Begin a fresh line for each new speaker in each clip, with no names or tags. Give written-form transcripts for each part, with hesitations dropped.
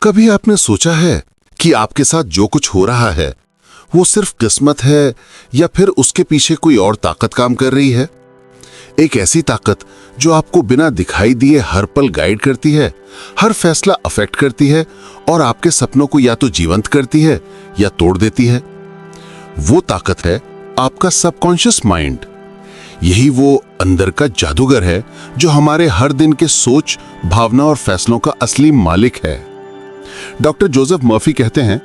कभी आपने सोचा है कि आपके साथ जो कुछ हो रहा है वो सिर्फ किस्मत है या फिर उसके पीछे कोई और ताकत काम कर रही है? एक ऐसी ताकत जो आपको बिना दिखाई दिए हर पल गाइड करती है, हर फैसला अफेक्ट करती है और आपके सपनों को या तो जीवंत करती है या तोड़ देती है। वो ताकत है आपका सबकॉन्शियस माइंड। यही वो अंदर का जादूगर है जो हमारे हर दिन के सोच, भावना और फैसलों का असली मालिक है। डॉक्टर जोसेफ मर्फी कहते हैं,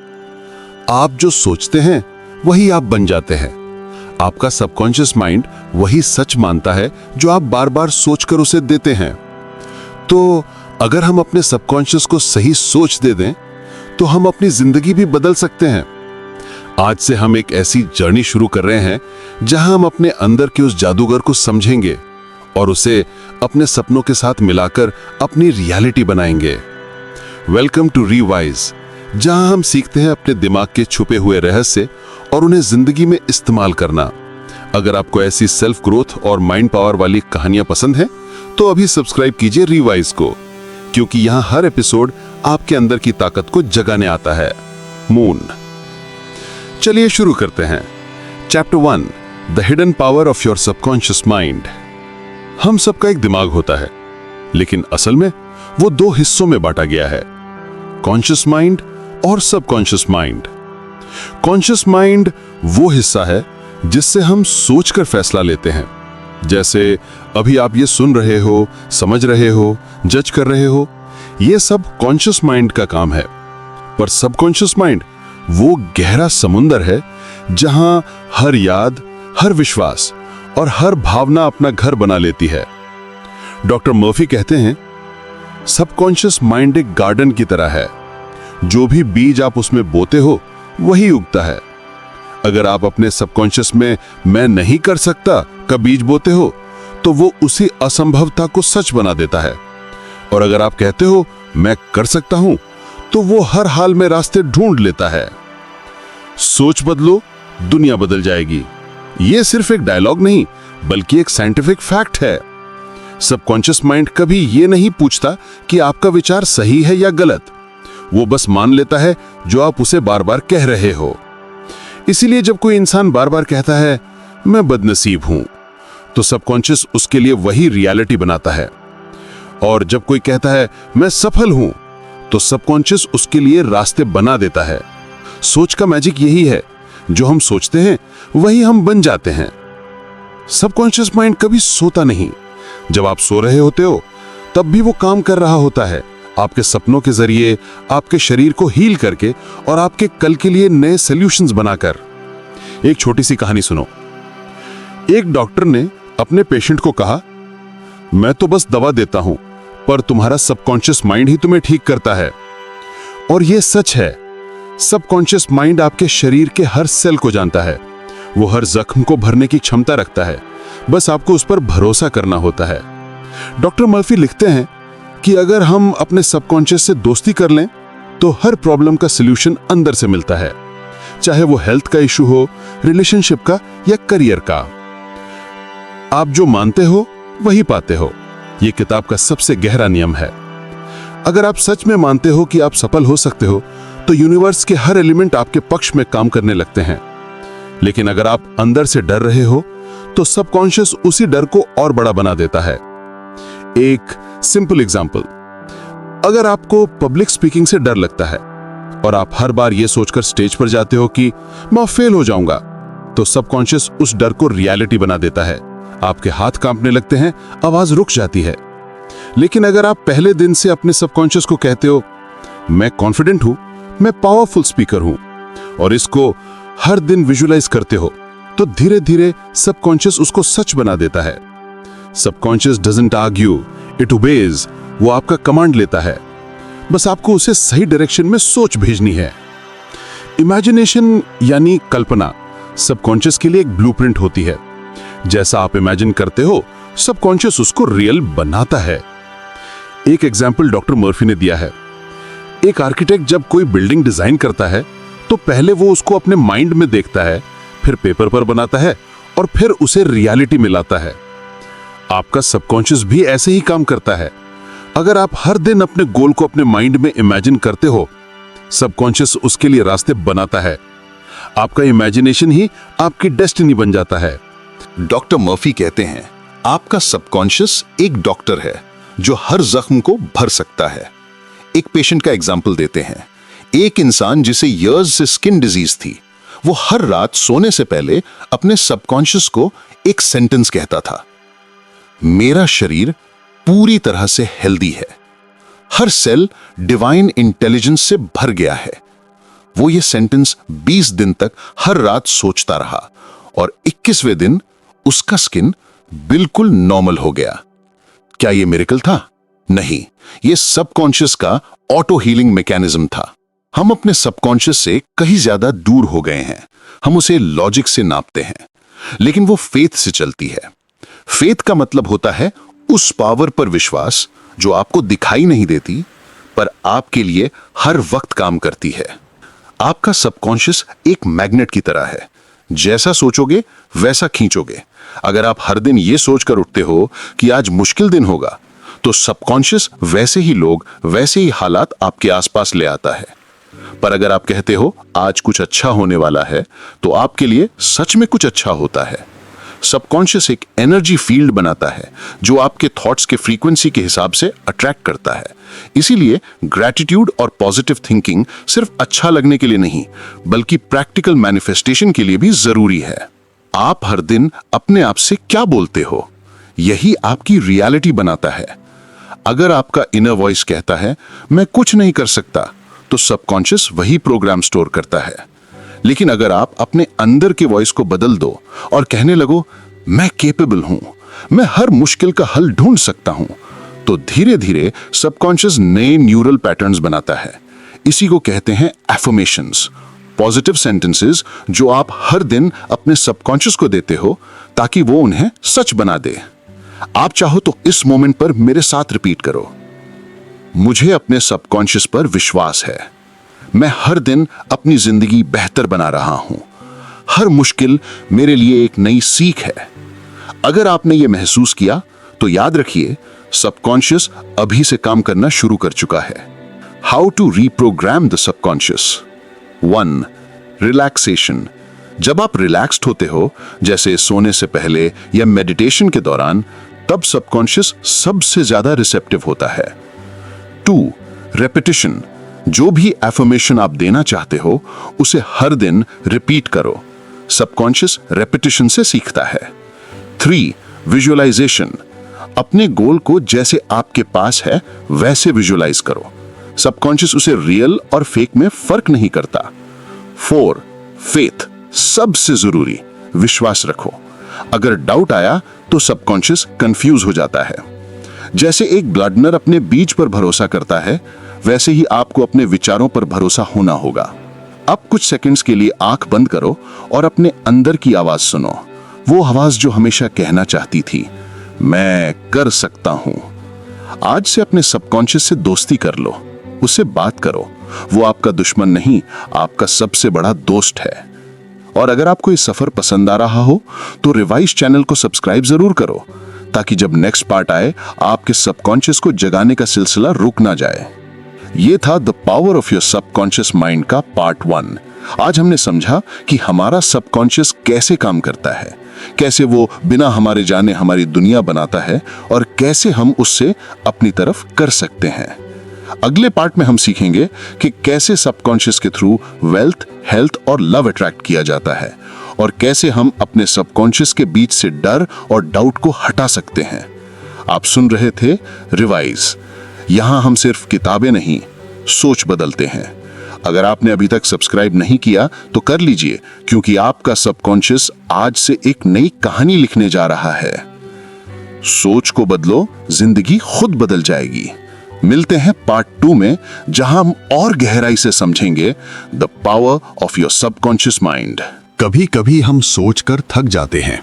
आप जो सोचते हैं वही आप बन जाते हैं। आपका सबकॉन्शियस माइंड वही सच मानता है जो आप बार बार सोचकर उसे देते हैं। तो अगर हम अपने सबकॉन्शियस को सही सोच दे दें तो हम अपनी जिंदगी भी बदल सकते हैं। आज से हम एक ऐसी जर्नी शुरू कर रहे हैं जहां हम अपने अंदर के उस जादूगर को समझेंगे और उसे अपने सपनों के साथ मिलाकर अपनी रियलिटी बनाएंगे। वेलकम टू रिवाइज, जहां हम सीखते हैं अपने दिमाग के छुपे हुए रहस्य और उन्हें जिंदगी में इस्तेमाल करना। अगर आपको ऐसी सेल्फ ग्रोथ और माइंड पावर वाली कहानियां पसंद हैं तो अभी सब्सक्राइब कीजिए रिवाइज को, क्योंकि यहां हर एपिसोड आपके अंदर की ताकत को जगाने आता है। मून। चलिए शुरू करते हैं। Chapter 1, the hidden power of your subconscious mind. हम सबका एक दिमाग होता है, लेकिन असल में वो दो हिस्सों में बांटा गया है, कॉन्शियस माइंड और सबकॉन्शियस माइंड। कॉन्शियस माइंड वो हिस्सा है जिससे हम सोचकर फैसला लेते हैं। जैसे अभी आप ये सुन रहे हो, समझ रहे हो, जज कर रहे हो, ये सब कॉन्शियस माइंड का काम है। पर सबकॉन्शियस माइंड वो गहरा समुंदर है जहां हर याद, हर विश्वास और हर भावना अपना घर बना लेती है। डॉक्टर मर्फी कहते हैं, सबकॉन्शियस माइंड एक गार्डन की तरह है। जो भी बीज आप उसमें बोते हो वही उगता है। अगर आप अपने सबकॉन्शियस में मैं नहीं कर सकता का बीज बोते हो तो वो उसी असंभवता को सच बना देता है। और अगर आप कहते हो मैं कर सकता हूं तो वो हर हाल में रास्ते ढूंढ लेता है। सोच बदलो, दुनिया बदल जाएगी। ये सिर्फ एक डायलॉग नहीं बल्कि एक साइंटिफिक फैक्ट है। सबकॉन्शियस माइंड कभी ये नहीं पूछता कि आपका विचार सही है या गलत, वो बस मान लेता है जो आप उसे बार बार कह रहे हो। इसीलिए जब कोई इंसान बार बार कहता है मैं बदनसीब हूं, तो सबकॉन्शियस उसके लिए वही रियलिटी बनाता है। और जब कोई कहता है मैं सफल हूं, तो सबकॉन्शियस उसके लिए रास्ते बना देता है। सोच का मैजिक यही है, जो हम सोचते हैं वही हम बन जाते हैं। सबकॉन्शियस माइंड कभी सोता नहीं। जब आप सो रहे होते हो तब भी वो काम कर रहा होता है, आपके सपनों के जरिए, आपके शरीर को हील करके और आपके कल के लिए नए सॉल्यूशंस बनाकर। एक छोटी सी कहानी सुनो। एक डॉक्टर ने अपने पेशेंट को कहा, मैं तो बस दवा देता हूं, पर तुम्हारा सबकॉन्शियस माइंड ही तुम्हें ठीक करता है। और यह सच है। सबकॉन्शियस माइंड आपके शरीर के हर सेल को जानता है। वो हर जख्म को भरने की क्षमता रखता है, बस आपको उस पर भरोसा करना होता है। डॉक्टर मर्फी लिखते हैं कि अगर हम अपने सबकॉन्शियस से दोस्ती कर लें तो हर प्रॉब्लम का सलूशन अंदर से मिलता है, चाहे वो हेल्थ का इशू हो, रिलेशनशिप का या करियर का। आप जो मानते हो वही पाते हो, ये किताब का सबसे गहरा नियम है। अगर आप सच में मानते हो कि आप सफल हो सकते हो तो यूनिवर्स के हर एलिमेंट आपके पक्ष में काम करने लगते हैं। लेकिन अगर आप अंदर से डर रहे हो तो सबकॉन्शियस उसी डर को और बड़ा बना देता है। एक सिंपल एग्जांपल, अगर आपको पब्लिक स्पीकिंग से डर लगता है और आप हर बार यह सोचकर स्टेज पर जाते हो कि मैं फेल हो जाऊंगा, तो सबकॉन्शियस उस डर को रियलिटी बना देता है। आपके हाथ कांपने लगते हैं, आवाज रुक जाती है। लेकिन अगर आप पहले दिन से अपने सबकॉन्शियस को कहते हो मैं कॉन्फिडेंट हूं, मैं पावरफुल स्पीकर हूं, और इसको हर दिन विजुलाइज करते हो, तो धीरे धीरे सबकॉन्शियस उसको सच बना देता है। Subconscious doesn't argue, it obeys. वो आपका कमांड लेता है, बस आपको उसे सही डायरेक्शन में सोच भेजनी है। इमेजिनेशन यानी कल्पना सबकॉन्शियस के लिए एक ब्लूप्रिंट होती है। जैसा आप इमेजिन करते हो, सबकॉन्शियस उसको रियल बनाता है। एक एग्जाम्पल डॉक्टर मर्फी ने दिया है। एक आर्किटेक्ट जब कोई बिल्डिंग डिजाइन करता है तो पहले वो उसको अपने माइंड में देखता है, फिर पेपर पर बनाता है और फिर उसे रियलिटी में लाता है। आपका सबकॉन्शियस भी ऐसे ही काम करता है।
अगर आप हर दिन अपने गोल को अपने माइंड में इमेजिन करते हो, सबकॉन्शियस उसके लिए रास्ते बनाता है। आपका इमेजिनेशन ही आपकी डेस्टिनी बन जाता है।
डॉक्टर मर्फी कहते हैं, आपका सबकॉन्शियस एक डॉक्टर है जो हर जख्म को भर सकता है। एक पेशेंट का एग्जाम्पल देते हैं। एक इंसान जिसे ईयर्स से स्किन डिजीज थी, वो हर रात सोने से पहले अपने सबकॉन्शियस को एक सेंटेंस कहता था, मेरा शरीर पूरी तरह से हेल्दी है, हर सेल डिवाइन इंटेलिजेंस से भर गया है। वो ये सेंटेंस 20 दिन तक हर रात सोचता रहा और 21वें दिन उसका स्किन बिल्कुल नॉर्मल हो गया। क्या ये मिरेकल था? नहीं, ये सबकॉन्शियस का ऑटो हीलिंग मैकेनिज्म था। हम अपने सबकॉन्शियस से कहीं ज्यादा दूर हो गए हैं। हम उसे लॉजिक से नापते हैं, लेकिन वो फेथ से चलती है। फेथ का मतलब होता है उस पावर पर विश्वास जो आपको दिखाई नहीं देती पर आपके लिए हर वक्त काम करती है। आपका सबकॉन्शियस एक मैग्नेट की तरह है, जैसा सोचोगे वैसा खींचोगे। अगर आप हर दिन ये सोचकर उठते हो कि आज मुश्किल दिन होगा, तो सबकॉन्शियस वैसे ही लोग, वैसे ही हालात आपके आसपास ले आता है। पर अगर आप कहते हो आज कुछ अच्छा होने वाला है, तो आपके लिए सच में कुछ अच्छा होता है। सबकॉन्शियस एक एनर्जी फील्ड बनाता है जो आपके थॉट्स के फ्रीक्वेंसी के हिसाब से अट्रैक्ट करता है। इसीलिए ग्रैटिट्यूड और पॉजिटिव थिंकिंग सिर्फ अच्छा लगने के लिए नहीं, बल्कि प्रैक्टिकल मैनिफेस्टेशन के लिए भी जरूरी है। आप हर दिन अपने आप से क्या बोलते हो, यही आपकी रियलिटी बनाता है। अगर आपका इनर वॉइस कहता है मैं कुछ नहीं कर सकता, तो सबकॉन्शियस वही प्रोग्राम स्टोर करता है। लेकिन अगर आप अपने अंदर के वॉइस को बदल दो और कहने लगो मैं केपेबल हूं, मैं हर मुश्किल का हल ढूंढ सकता हूं, तो धीरे धीरे सबकॉन्शियस नए न्यूरल पैटर्न्स बनाता है। इसी को कहते हैं एफर्मेशंस, पॉजिटिव सेंटेंसेस जो आप हर दिन अपने सबकॉन्शियस को देते हो ताकि वो उन्हें सच बना दे। आप चाहो तो इस मोमेंट पर मेरे साथ रिपीट करो, मुझे अपने सबकॉन्शियस पर विश्वास है, मैं हर दिन अपनी जिंदगी बेहतर बना रहा हूं, हर मुश्किल मेरे लिए एक नई सीख है। अगर आपने ये महसूस किया तो याद रखिए सबकॉन्शियस अभी से काम करना शुरू कर चुका है। How to reprogram the subconscious. 1. Relaxation. जब आप रिलैक्स्ड होते हो, जैसे सोने से पहले या मेडिटेशन के दौरान, तब सबकॉन्शियस सबसे ज्यादा रिसेप्टिव होता है। 2. रेपिटेशन। जो भी एफर्मेशन आप देना चाहते हो उसे हर दिन रिपीट करो, सबकॉन्शियस रेपिटेशन से सीखता है। 3. विजुअलाइजेशन। अपने गोल को जैसे आपके पास है वैसे विजुअलाइज करो, सबकॉन्शियस उसे रियल और फेक में फर्क नहीं करता। 4. फेथ। सबसे जरूरी, विश्वास रखो। अगर डाउट आया तो सबकॉन्शियस कंफ्यूज हो जाता है। जैसे एक गार्डनर अपने बीज पर भरोसा करता है, वैसे ही आपको अपने विचारों पर भरोसा होना होगा। अब कुछ सेकंड्स के लिए आंख बंद करो और अपने अंदर की आवाज सुनो, वो आवाज जो हमेशा कहना चाहती थी, मैं कर सकता हूं। आज से अपने सबकॉन्शियस से दोस्ती कर लो, उससे बात करो। वो आपका दुश्मन नहीं, आपका सबसे बड़ा दोस्त है। और अगर आपको ये सफर पसंद आ रहा हो तो रिवाइज चैनल को सब्सक्राइब जरूर करो, ताकि जब नेक्स्ट पार्ट आए आपके सबकॉन्शियस को जगाने का सिलसिला रुक ना जाए। ये था the power of your subconscious mind का पार्ट 1। आज हमने समझा कि हमारा सबकॉन्शियस कैसे काम करता है, कैसे वो बिना हमारे जाने हमारी दुनिया बनाता है और कैसे हम उससे अपनी तरफ कर सकते हैं। अगले पार्ट में हम सीखेंगे कि कैसे सबकॉन्शियस के थ्रू वेल्थ, हेल्थ और लव अट्रैक्ट किया जाता है और कैसे हम अपने सबकॉन्शियस के बीच से डर और डाउट को हटा सकते हैं। आप सुन रहे थे रिवाइज। यहां हम सिर्फ किताबें नहीं, सोच बदलते हैं। अगर आपने अभी तक सब्सक्राइब नहीं किया तो कर लीजिए, क्योंकि आपका सबकॉन्शियस आज से एक नई कहानी लिखने जा रहा है। सोच को बदलो, जिंदगी खुद बदल जाएगी। मिलते हैं पार्ट 2 में, जहां हम और गहराई से समझेंगे the power of your subconscious mind.
कभी कभी हम सोचकर थक जाते हैं,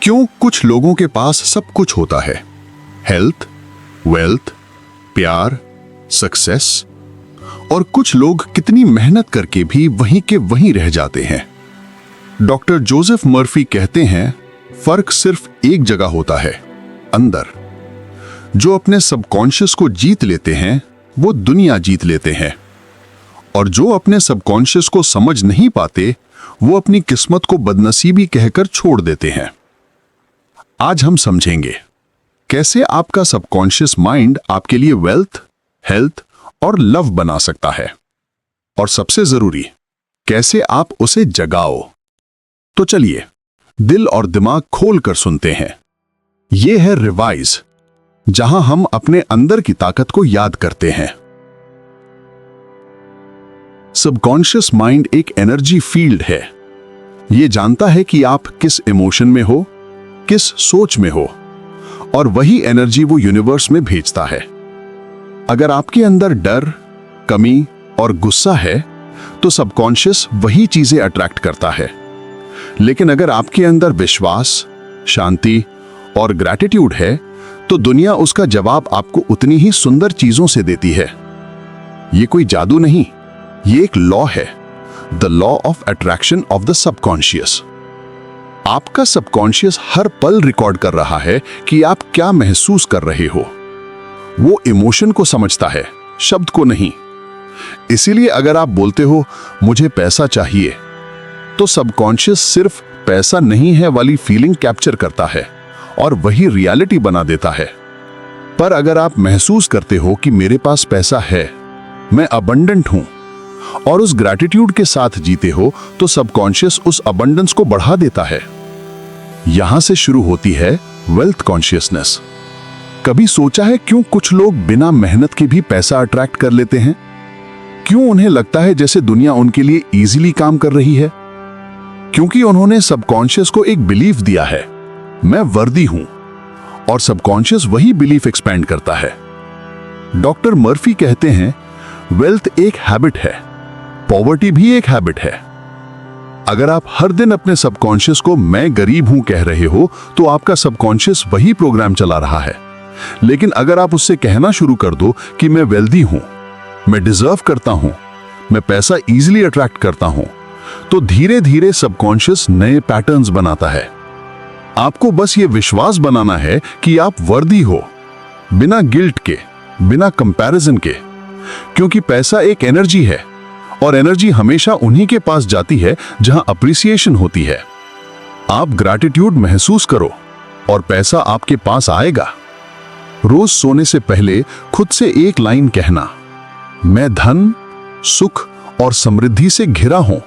क्यों कुछ लोगों के पास सब कुछ होता है, हेल्थ, वेल्थ, प्यार, सक्सेस, और कुछ लोग कितनी मेहनत करके भी वहीं के वहीं रह जाते हैं। डॉक्टर जोसेफ मर्फी कहते हैं, फर्क सिर्फ एक जगह होता है, अंदर। जो अपने सबकॉन्शियस को जीत लेते हैं वो दुनिया जीत लेते हैं, और जो अपने सबकॉन्शियस को समझ नहीं पाते वो अपनी किस्मत को बदनसीबी कहकर छोड़ देते हैं। आज हम समझेंगे कैसे आपका सबकॉन्शियस माइंड आपके लिए वेल्थ, हेल्थ और लव बना सकता है, और सबसे जरूरी कैसे आप उसे जगाओ। तो चलिए दिल और दिमाग खोल कर सुनते हैं। यह है रिवाइज, जहां हम अपने अंदर की ताकत को याद करते हैं। सबकॉन्शियस माइंड एक एनर्जी फील्ड है। यह जानता है कि आप किस इमोशन में हो, किस सोच में हो, और वही एनर्जी वो यूनिवर्स में भेजता है। अगर आपके अंदर डर, कमी और गुस्सा है तो सबकॉन्शियस वही चीजें अट्रैक्ट करता है। लेकिन अगर आपके अंदर विश्वास, शांति और ग्रैटिट्यूड है तो दुनिया उसका जवाब आपको उतनी ही सुंदर चीजों से देती है। ये कोई जादू नहीं, ये एक लॉ है, the law of attraction of the subconscious. आपका सबकॉन्शियस हर पल रिकॉर्ड कर रहा है कि आप क्या महसूस कर रहे हो। वो इमोशन को समझता है, शब्द को नहीं। इसीलिए अगर आप बोलते हो मुझे पैसा चाहिए, तो सबकॉन्शियस सिर्फ पैसा नहीं है वाली फीलिंग कैप्चर करता है और वही रियलिटी बना देता है। पर अगर आप महसूस करते हो कि मेरे पास पैसा है, मैं अबंडेंट हूं, और उस ग्रैटिट्यूड के साथ जीते हो, तो सबकॉन्शियस उस अबंडेंस को बढ़ा देता है। यहां से शुरू होती है वेल्थ कॉन्शियसनेस। कभी सोचा है क्यों कुछ लोग बिना मेहनत के भी पैसा अट्रैक्ट कर लेते हैं? क्यों उन्हें लगता है जैसे दुनिया उनके लिए इजीली काम कर रही है? क्योंकि उन्होंने सबकॉन्शियस को एक बिलीफ दिया है, मैं वर्दी हूं, और सबकॉन्शियस वही बिलीफ एक्सपैंड करता है। डॉक्टर मर्फी कहते हैं वेल्थ एक हैबिट है, पॉवर्टी भी एक हैबिट है। अगर आप हर दिन अपने सबकॉन्शियस को मैं गरीब हूं कह रहे हो, तो आपका सबकॉन्शियस वही प्रोग्राम चला रहा है। लेकिन अगर आप उससे कहना शुरू कर दो कि मैं वेल्दी हूं, मैं डिजर्व करता हूं, मैं पैसा इजीली अट्रैक्ट करता हूं, तो धीरे धीरे सबकॉन्शियस नए पैटर्न्स बनाता है। आपको बस ये विश्वास बनाना है कि आप वर्दी हो, बिना गिल्ट के, बिना कंपैरिजन के। क्योंकि पैसा एक एनर्जी है, और एनर्जी हमेशा उन्हीं के पास जाती है जहां अप्रिसिएशन होती है। आप ग्रैटिट्यूड महसूस करो और पैसा आपके पास आएगा। रोज सोने से पहले खुद से एक लाइन कहना, मैं धन, सुख और समृद्धि से घिरा हूं।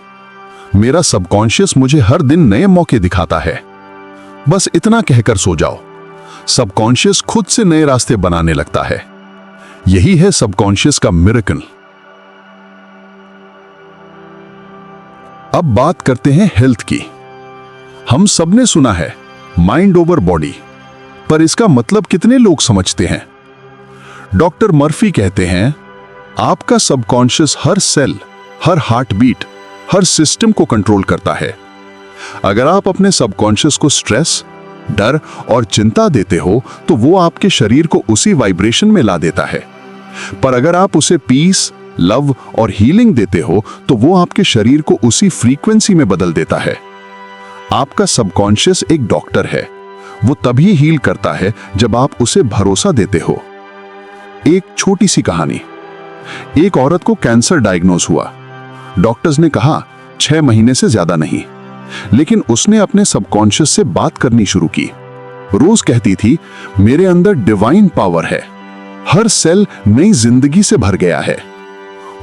मेरा सबकॉन्शियस मुझे हर दिन नए मौके दिखाता है। बस इतना कहकर सो जाओ, सबकॉन्शियस खुद से नए रास्ते बनाने लगता है। यही है सबकॉन्शियस का मिरेकल। अब बात करते हैं हेल्थ की। हम सबने सुना है माइंड ओवर बॉडी, पर इसका मतलब कितने लोग समझते हैं? डॉक्टर मर्फी कहते हैं आपका सबकॉन्शियस हर सेल, हर हार्ट बीट, हर सिस्टम को कंट्रोल करता है। अगर आप अपने सबकॉन्शियस को स्ट्रेस, डर और चिंता देते हो, तो वो आपके शरीर को उसी वाइब्रेशन में ला देता है। पर अगर आप उसे पीस, लव और हीलिंग देते हो, तो वो आपके शरीर को उसी फ्रीक्वेंसी में बदल देता है। आपका सबकॉन्शियस एक डॉक्टर है। वो तभी हील करता है जब आप उसे भरोसा देते हो। एक छोटी सी कहानी। एक औरत को कैंसर डायग्नोज हुआ। डॉक्टर्स ने कहा 6 महीने से ज्यादा नहीं, लेकिन उसने अपने सबकॉन्शियस से बात करनी शुरू की। रोज कहती थी मेरे अंदर डिवाइन पावर है, हर सेल नई जिंदगी से भर गया है।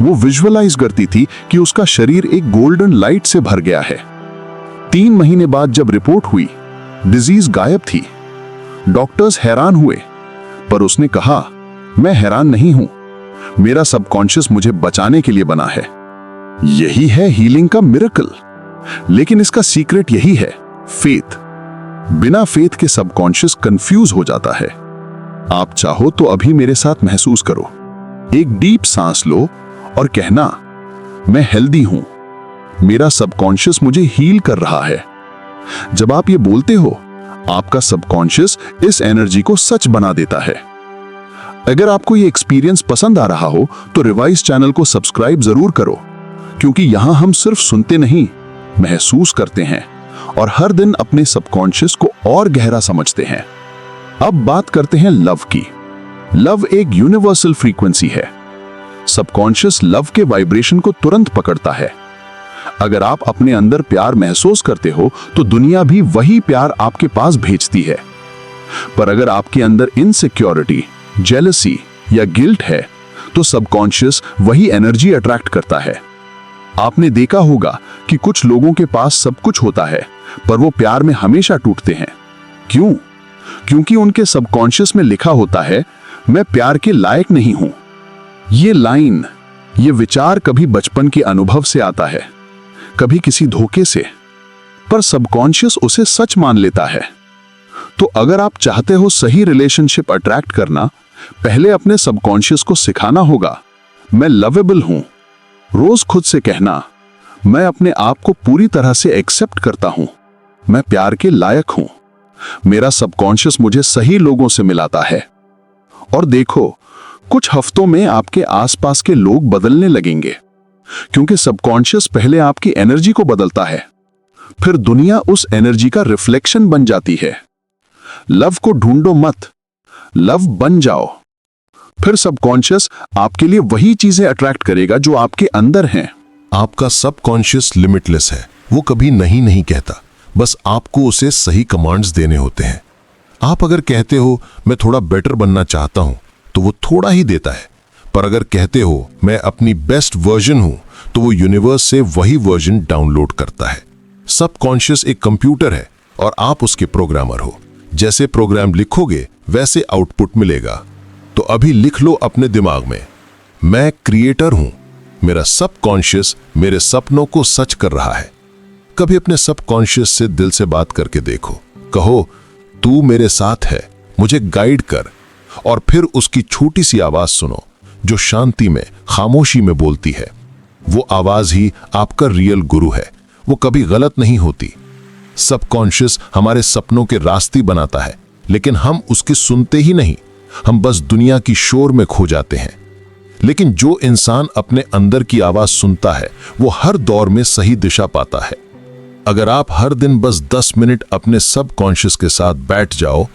वो विजुअलाइज करती थी कि उसका शरीर एक गोल्डन लाइट से भर गया है। 3 महीने बाद जब रिपोर्ट हुई, डिजीज गायब थी। डॉक्टर्स हैरान हुए, पर उसने कहा मैं हैरान नहीं हूं, मेरा सबकॉन्शियस मुझे बचाने के लिए बना है। यही है हीलिंग का मिरेकल। लेकिन इसका सीक्रेट यही है, फेथ। बिना फेथ के सबकॉन्शियस कंफ्यूज हो जाता है। आप चाहो तो अभी मेरे साथ महसूस करो। एक डीप सांस लो और कहना मैं हेल्दी हूं, मेरा सबकॉन्शियस मुझे हील कर रहा है। जब आप ये बोलते हो, आपका सबकॉन्शियस इस एनर्जी को सच बना देता है। अगर आपको ये एक्सपीरियंस पसंद आ रहा हो तो रिवाइज चैनल को सब्सक्राइब जरूर करो, क्योंकि यहां हम सिर्फ सुनते नहीं, महसूस करते हैं और हर दिन अपने सबकॉन्शियस को और गहरा समझते हैं। अब बात करते हैं लव की।
लव एक यूनिवर्सल फ्रीक्वेंसी है। सबकॉन्शियस लव के वाइब्रेशन को तुरंत पकड़ता है। अगर आप अपने अंदर प्यार महसूस करते हो तो दुनिया भी वही प्यार आपके पास भेजती है। पर अगर आपके अंदर इनसिक्योरिटी, जेलसी या गिल्ट है तो सबकॉन्शियस वही एनर्जी अट्रैक्ट करता है। आपने देखा होगा कि कुछ लोगों के पास सब कुछ होता है पर वो प्यार में हमेशा टूटते हैं। क्यों? क्योंकि उनके सबकॉन्शियस में लिखा होता है, मैं प्यार के लायक नहीं हूं। ये लाइन, ये विचार कभी बचपन के अनुभव से आता है, कभी किसी धोखे से, पर सबकॉन्शियस उसे सच मान लेता है। तो अगर आप चाहते हो सही रिलेशनशिप अट्रैक्ट करना, पहले अपने सबकॉन्शियस को सिखाना होगा, मैं लवेबल हूं। रोज खुद से कहना, मैं अपने आप को पूरी तरह से एक्सेप्ट करता हूं, मैं प्यार के लायक हूं। मेरा सबकॉन्शियस मुझे सही लोगों से मिलाता है। और देखो, कुछ हफ्तों में आपके आसपास के लोग बदलने लगेंगे, क्योंकि सबकॉन्शियस पहले आपकी एनर्जी को बदलता है, फिर दुनिया उस एनर्जी का रिफ्लेक्शन बन जाती है। लव को ढूंढो मत, लव बन जाओ। फिर सबकॉन्शियस आपके लिए वही चीजें अट्रैक्ट करेगा जो आपके अंदर हैं।
आपका सबकॉन्शियस लिमिटलेस है। वो कभी नहीं कहता, बस आपको उसे सही कमांड्स देने होते हैं। आप अगर कहते हो मैं थोड़ा बेटर बनना चाहता हूं तो वो थोड़ा ही देता है, पर अगर कहते हो मैं अपनी बेस्ट वर्जन हूं तो वो यूनिवर्स से वही वर्जन डाउनलोड करता है। सबकॉन्शियस एक कंप्यूटर है और आप उसके प्रोग्रामर हो। जैसे प्रोग्राम लिखोगे वैसे आउटपुट मिलेगा। तो अभी लिख लो अपने दिमाग में, मैं क्रिएटर हूं, मेरा सबकॉन्शियस मेरे सपनों को सच कर रहा है। कभी अपने सबकॉन्शियस से दिल से बात करके देखो, कहो तू मेरे साथ है, मुझे गाइड कर। और फिर उसकी छोटी सी आवाज सुनो जो शांति में, खामोशी में बोलती है। वो आवाज ही आपका रियल गुरु है। वो कभी गलत नहीं होती। सबकॉन्शियस हमारे सपनों के रास्ते बनाता है, लेकिन हम उसकी सुनते ही नहीं, हम बस दुनिया की शोर में खो जाते हैं। लेकिन जो इंसान अपने अंदर की आवाज सुनता है वो हर दौर में सही दिशा पाता है। अगर आप हर दिन बस 10 मिनट अपने सबकॉन्शियस के साथ बैठ जाओ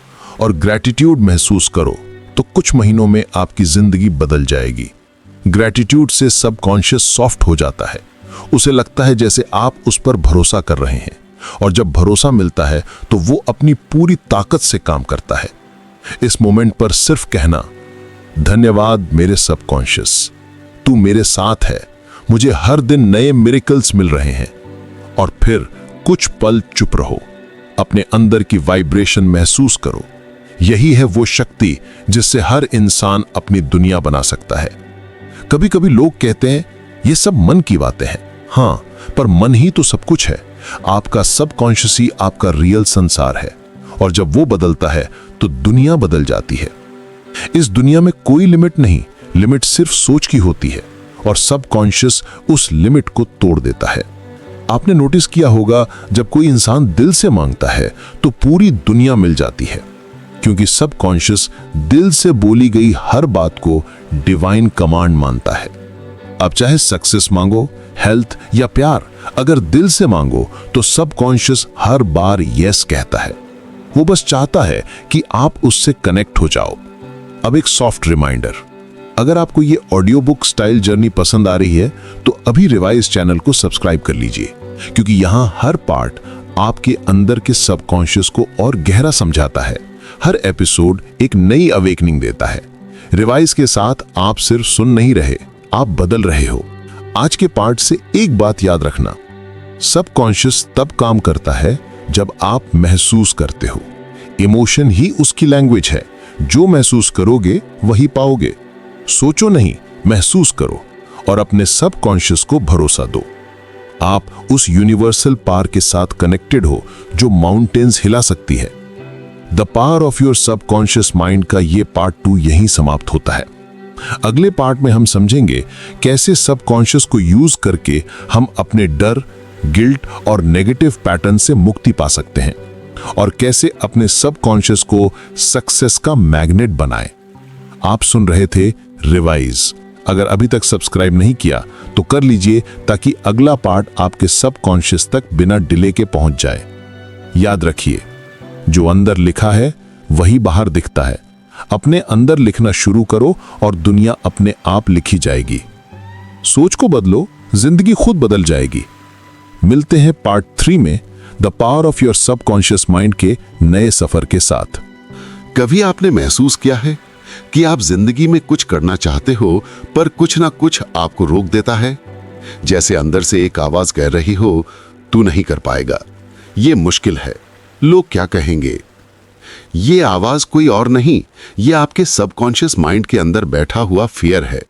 और ग्रैटिट्यूड महसूस करो तो कुछ महीनों में आपकी जिंदगी बदल जाएगी। ग्रैटिट्यूड से सबकॉन्शियस सॉफ्ट हो जाता है। उसे लगता है जैसे आप उस पर भरोसा कर रहे हैं, और जब भरोसा मिलता है तो वो अपनी पूरी ताकत से काम करता है। इस मोमेंट पर सिर्फ कहना, धन्यवाद मेरे सबकॉन्शियस, तू मेरे साथ है, मुझे हर दिन नए मिरेकल्स मिल रहे हैं। और फिर कुछ पल चुप रहो, अपने अंदर की वाइब्रेशन महसूस करो। यही है वो शक्ति जिससे हर इंसान अपनी दुनिया बना सकता है। कभी कभी लोग कहते हैं ये सब मन की बातें हैं। हाँ, पर मन ही तो सब कुछ है। आपका सबकॉन्शियस ही आपका रियल संसार है, और जब वो बदलता है तो दुनिया बदल जाती है। इस दुनिया में कोई लिमिट नहीं, लिमिट सिर्फ सोच की होती है, और सबकॉन्शियस उस लिमिट को तोड़ देता है। आपने नोटिस किया होगा जब कोई इंसान दिल से मांगता है तो पूरी दुनिया मिल जाती है, क्योंकि सबकॉन्शियस दिल से बोली गई हर बात को डिवाइन कमांड मानता है। आप चाहे सक्सेस मांगो, हेल्थ या प्यार, अगर दिल से मांगो तो सबकॉन्शियस हर बार यस कहता है। वो बस चाहता है कि आप उससे कनेक्ट हो जाओ। अब एक सॉफ्ट रिमाइंडर, अगर आपको ये ऑडियो बुक स्टाइल जर्नी पसंद आ रही है तो अभी रिवाइज चैनल को सब्सक्राइब कर लीजिए, क्योंकि यहां हर पार्ट आपके अंदर के सबकॉन्शियस को और गहरा समझाता है। हर एपिसोड एक नई अवेकनिंग देता है। रिवाइज के साथ आप सिर्फ सुन नहीं रहे, आप बदल रहे हो। आज के पार्ट से एक बात याद रखना, सबकॉन्शियस तब काम करता है जब आप महसूस करते हो। इमोशन ही उसकी लैंग्वेज है। जो महसूस करोगे वही पाओगे। सोचो नहीं, महसूस करो और अपने सबकॉन्शियस को भरोसा दो। आप उस यूनिवर्सल पावर के साथ कनेक्टेड हो जो माउंटेन्स हिला सकती है। The power of your subconscious mind का ये पार्ट 2 यहीं समाप्त होता है। अगले पार्ट में हम समझेंगे कैसे सबकॉन्शियस को यूज करके हम अपने डर, गिल्ट और नेगेटिव पैटर्न से मुक्ति पा सकते हैं, और कैसे अपने सबकॉन्शियस को सक्सेस का मैग्नेट बनाएं। आप सुन रहे थे रिवाइज। अगर अभी तक सब्सक्राइब नहीं किया तो कर लीजिए, ताकि अगला पार्ट आपके सबकॉन्शियस तक बिना डिले के पहुंच जाए। याद रखिए, जो अंदर लिखा है वही बाहर दिखता है।
अपने अंदर लिखना शुरू करो और दुनिया अपने आप लिखी जाएगी। सोच को बदलो, जिंदगी खुद बदल जाएगी। मिलते हैं पार्ट 3 में the power of your subconscious mind के नए सफर के साथ।
कभी आपने महसूस किया है कि आप जिंदगी में कुछ करना चाहते हो पर कुछ ना कुछ आपको रोक देता है? जैसे अंदर से एक आवाज कह रही हो, तू नहीं कर पाएगा, ये मुश्किल है, लोग क्या कहेंगे। ये आवाज कोई और नहीं, ये आपके सबकॉन्शियस माइंड के अंदर बैठा हुआ फियर है।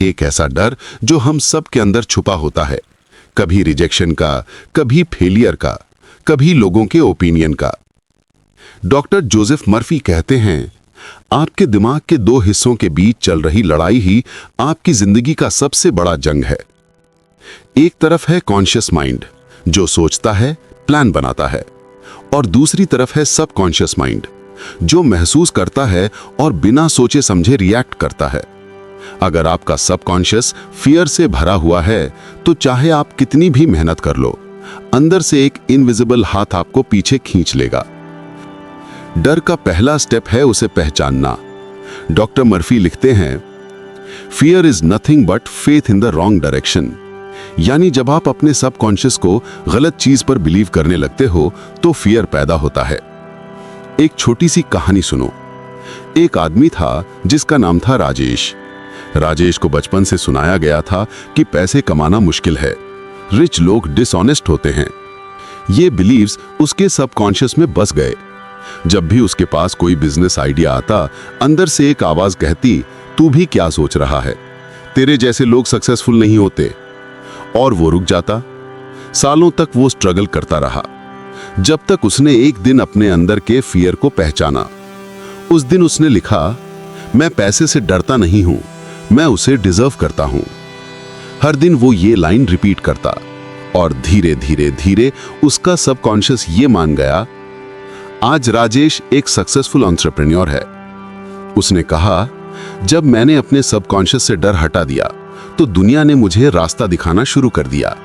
एक ऐसा डर जो हम सब के अंदर छुपा होता है, कभी रिजेक्शन का, कभी फेलियर का, कभी लोगों के ओपिनियन का। डॉक्टर जोसेफ मर्फी कहते हैं, आपके दिमाग के 2 हिस्सों के बीच चल रही लड़ाई ही आपकी जिंदगी का सबसे बड़ा जंग है। एक तरफ है कॉन्शियस माइंड जो सोचता है, प्लान बनाता है, और दूसरी तरफ है सबकॉन्शियस माइंड जो महसूस करता है और बिना सोचे समझे रिएक्ट करता है। अगर आपका सबकॉन्शियस फियर से भरा हुआ है तो चाहे आप कितनी भी मेहनत कर लो, अंदर से एक इनविजिबल हाथ आपको पीछे खींच लेगा। डर का पहला स्टेप है उसे पहचानना। डॉक्टर मर्फी लिखते हैं, fear is nothing but faith in the wrong direction. यानी जब आप अपने सबकॉन्शियस को गलत चीज पर बिलीव करने लगते हो तो फियर पैदा होता है। एक छोटी सी कहानी सुनो। एक आदमी था जिसका नाम था राजेश। राजेश को बचपन से सुनाया गया था कि पैसे कमाना मुश्किल है, रिच लोग डिसऑनेस्ट होते हैं। ये बिलीव्स उसके सबकॉन्शियस में बस गए। जब भी उसके पास कोई बिजनेस आइडिया आता, अंदर से एक आवाज कहती, तू भी क्या सोच रहा है, तेरे जैसे लोग सक्सेसफुल नहीं होते। और वो रुक जाता। सालों तक वो स्ट्रगल करता रहा, जब तक उसने एक दिन अपने अंदर के फियर को पहचाना। उस दिन उसने लिखा, मैं पैसे से डरता नहीं हूं, मैं उसे डिजर्व करता हूं। हर दिन वो ये लाइन रिपीट करता और धीरे धीरे धीरे उसका सबकॉन्शियस ये मान गया। आज राजेश एक सक्सेसफुल एंटरप्रेन्योर है। उसने कहा, जब मैंने अपने सबकॉन्शियस से डर हटा दिया तो दुनिया ने मुझे रास्ता दिखाना शुरू कर दिया।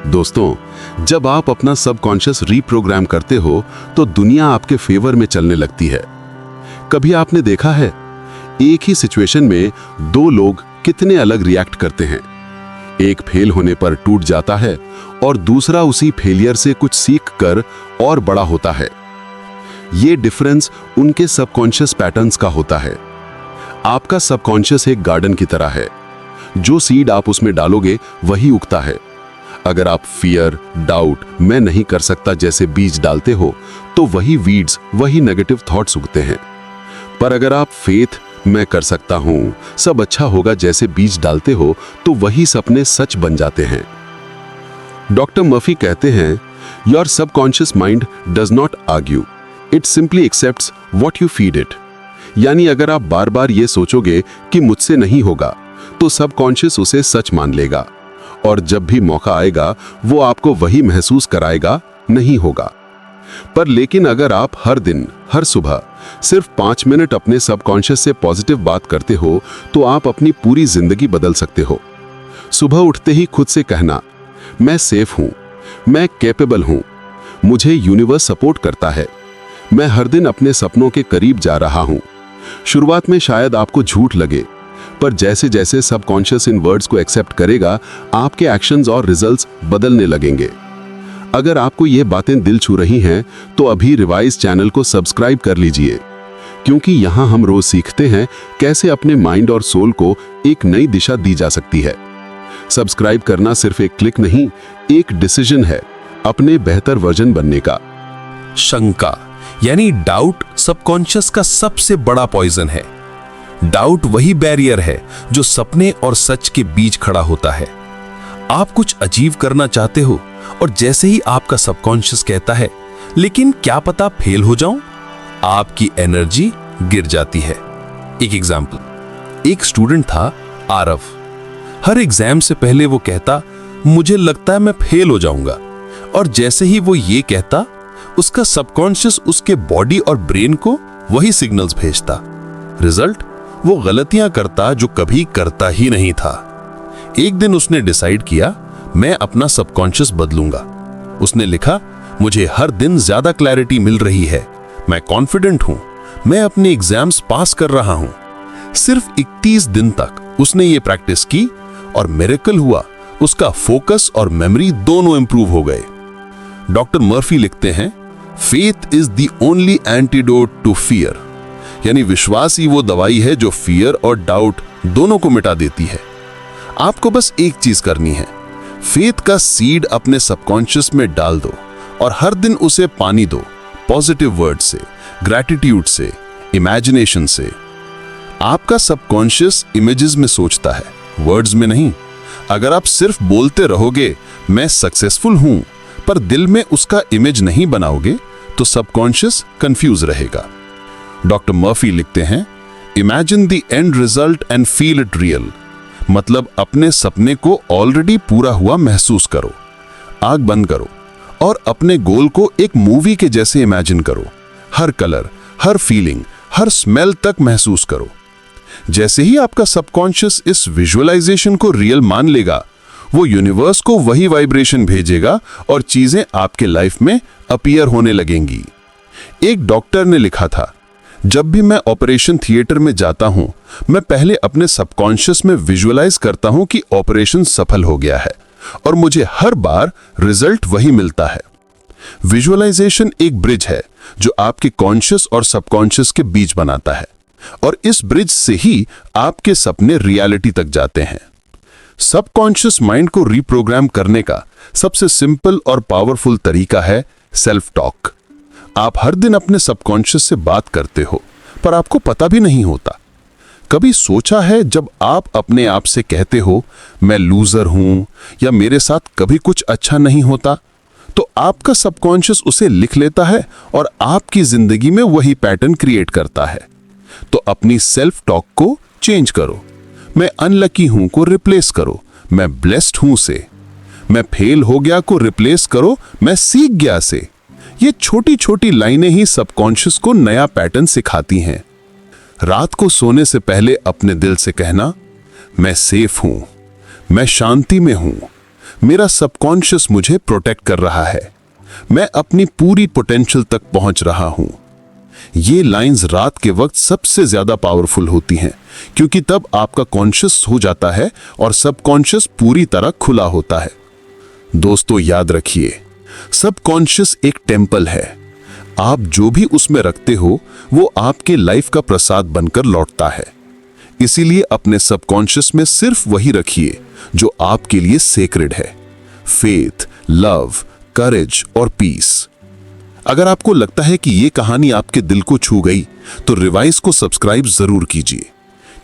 दोस्तों, जब आप अपना सबकॉन्शियस रीप्रोग्राम करते हो तो दुनिया आपके फेवर में चलने लगती है। कभी आपने देखा है, एक ही सिचुएशन में 2 लोग कितने अलग रिएक्ट करते हैं। एक फेल होने पर टूट जाता है और दूसरा उसी फेलियर से कुछ सीख कर और बड़ा होता है। ये डिफरेंस उनके सबकॉन्शियस पैटर्न्स का होता है। आपका सबकॉन्शियस एक गार्डन की तरह है, जो सीड आप उसमें डालोगे वही उगता है। अगर आप फियर, डाउट, मैं नहीं कर सकता जैसे बीज डालते हो तो वही वीड्स, वही नेगेटिव थॉट्स उगते हैं। पर अगर आप फेथ, मैं कर सकता हूं, सब अच्छा होगा जैसे बीज डालते हो तो वही सपने सच बन जाते हैं। डॉक्टर मर्फी कहते हैं, your subconscious mind does not argue, it simply accepts what you feed it. यानी अगर आप बार बार ये सोचोगे कि मुझसे नहीं होगा तो सबकॉन्शियस उसे सच मान लेगा, और जब भी मौका आएगा वो आपको वही महसूस कराएगा, नहीं होगा। पर लेकिन अगर आप हर दिन, हर सुबह सिर्फ 5 मिनट अपने सबकॉन्शियस से पॉजिटिव बात करते हो तो आप अपनी पूरी जिंदगी बदल सकते हो। सुबह उठते ही खुद से कहना, मैं सेफ हूं, मैं कैपेबल हूं, मुझे यूनिवर्स सपोर्ट करता है, मैं हर दिन अपने सपनों के करीब जा रहा हूं। शुरुआत में शायद आपको झूठ लगे, पर जैसे जैसे सबकॉन्शियस इन वर्ड्स को एक्सेप्ट करेगा, आपके एक्शंस और रिजल्ट्स बदलने लगेंगे। अगर आपको ये बातें दिल छू रही हैं तो अभी रिवाइज चैनल को सब्सक्राइब कर लीजिए, क्योंकि यहाँ हम रोज सीखते हैं कैसे अपने माइंड और सोल को एक नई दिशा दी जा सकती है। सब्सक्राइब करना सिर्फ एक क्लिक नहीं, एक डिसीजन है अपने बेहतर वर्जन बनने का।
शंका यानी डाउट सबकॉन्शियस का सबसे बड़ा पॉइजन है। डाउट वही बैरियर है जो सपने और सच के बीच खड़ा होता है। आप कुछ अचीव करना चाहते हो और जैसे ही आपका सबकॉन्शियस कहता है, लेकिन क्या पता फेल हो जाऊं, आपकी एनर्जी गिर जाती है। एक एग्जाम्पल, एक स्टूडेंट था आरव। हर एग्जाम से पहले वो कहता, मुझे लगता है मैं फेल हो जाऊंगा, और जैसे ही वो ये कहता, उसका सबकॉन्शियस उसके बॉडी और ब्रेन को वही सिग्नल्स भेजता। रिजल्ट, वो गलतियां करता जो कभी करता ही नहीं था। एक दिन उसने डिसाइड किया, मैं अपना सबकॉन्शियस बदलूंगा। उसने लिखा, मुझे हर दिन ज्यादा क्लैरिटी मिल रही है, मैं कॉन्फिडेंट हूं, मैं अपने एग्जाम्स पास कर रहा हूं। सिर्फ 31 दिन तक उसने ये प्रैक्टिस की और मिरेकल हुआ, उसका फोकस और मेमोरी दोनों इंप्रूव हो गए। डॉक्टर मर्फी लिखते हैं, faith is the only antidote to fear, यानी विश्वास ही वो दवाई है जो फियर और डाउट दोनों को मिटा देती है। आपको बस एक चीज करनी है, फेथ का सीड अपने सबकॉन्शियस में डाल दो और हर दिन उसे पानी दो, पॉजिटिव वर्ड से, ग्रैटिट्यूड से, इमेजिनेशन से। आपका सबकॉन्शियस इमेजेस में सोचता है, वर्ड्स में नहीं। अगर आप सिर्फ बोलते रहोगे मैं सक्सेसफुल हूं, पर दिल में उसका इमेज नहीं बनाओगे, तो सबकॉन्शियस कंफ्यूज रहेगा। डॉक्टर मर्फी लिखते हैं, imagine the end result and feel it real, मतलब अपने सपने को ऑलरेडी पूरा हुआ महसूस करो। आंख बंद करो और अपने गोल को एक मूवी के जैसे इमेजिन करो। हर कलर, हर फीलिंग, हर स्मेल तक महसूस करो। जैसे ही आपका सबकॉन्शियस इस विजुअलाइजेशन को रियल मान लेगा, वो यूनिवर्स को वही वाइब्रेशन भेजेगा और चीजें आपके लाइफ में अपीयर होने लगेंगी। एक डॉक्टर ने लिखा था, जब भी मैं ऑपरेशन थिएटर में जाता हूं, मैं पहले अपने सबकॉन्शियस में विजुअलाइज करता हूं कि ऑपरेशन सफल हो गया है और मुझे हर बार रिजल्ट वही मिलता है। विजुअलाइजेशन एक ब्रिज है जो आपके कॉन्शियस और सबकॉन्शियस के बीच बनाता है और इस ब्रिज से ही आपके सपने रियलिटी तक जाते हैं। सबकॉन्शियस माइंड को रिप्रोग्राम करने का सबसे सिंपल और पावरफुल तरीका है सेल्फ टॉक। आप हर दिन अपने सबकॉन्शियस से बात करते हो, पर आपको पता भी नहीं होता। कभी सोचा है जब आप अपने आप से कहते हो मैं लूजर हूं या मेरे साथ कभी कुछ अच्छा नहीं होता, तो आपका सबकॉन्शियस उसे लिख लेता है और आपकी जिंदगी में वही पैटर्न क्रिएट करता है। तो अपनी सेल्फ टॉक को चेंज करो। मैं अनलकी हूं को रिप्लेस करो मैं ब्लेस्ड हूं से। मैं फेल हो गया को रिप्लेस करो मैं सीख गया से। ये छोटी छोटी लाइनें ही सबकॉन्शियस को नया पैटर्न सिखाती हैं। रात को सोने से पहले अपने दिल से कहना, मैं सेफ हूं, मैं शांति में हूं, मेरा सबकॉन्शियस मुझे प्रोटेक्ट कर रहा है, मैं अपनी पूरी पोटेंशियल तक पहुंच रहा हूं। ये लाइंस रात के वक्त सबसे ज्यादा पावरफुल होती हैं, क्योंकि तब आपका कॉन्शियस हो जाता है और सबकॉन्शियस पूरी तरह खुला होता है। दोस्तों याद रखिए, सबकॉन्शियस एक टेम्पल है। आप जो भी उसमें रखते हो वो आपके लाइफ का प्रसाद बनकर लौटता है। इसीलिए अपने सबकॉन्शियस में सिर्फ वही रखिए जो आपके लिए सेक्रेड है। फेथ, लव, करेज और पीस। अगर आपको लगता है कि ये कहानी आपके दिल को छू गई, तो रिवाइज को सब्सक्राइब जरूर कीजिए,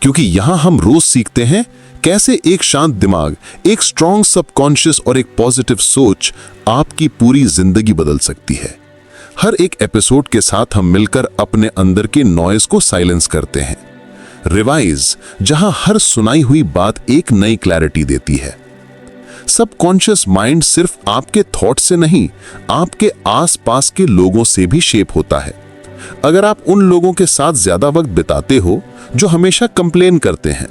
क्योंकि यहां हम रोज सीखते हैं कैसे एक शांत दिमाग, एक स्ट्रॉन्ग सबकॉन्शियस और एक पॉजिटिव सोच आपकी पूरी जिंदगी बदल सकती है। हर एक एपिसोड के साथ हम मिलकर अपने अंदर के नॉइज को साइलेंस करते हैं। रिवाइज, जहां हर सुनाई हुई बात एक नई क्लैरिटी देती है। सबकॉन्शियस माइंड सिर्फ आपके थॉट से नहीं, आपके आसपास के लोगों से भी शेप होता है। अगर आप उन लोगों के साथ ज्यादा वक्त बिताते हो जो हमेशा कंप्लेन करते हैं,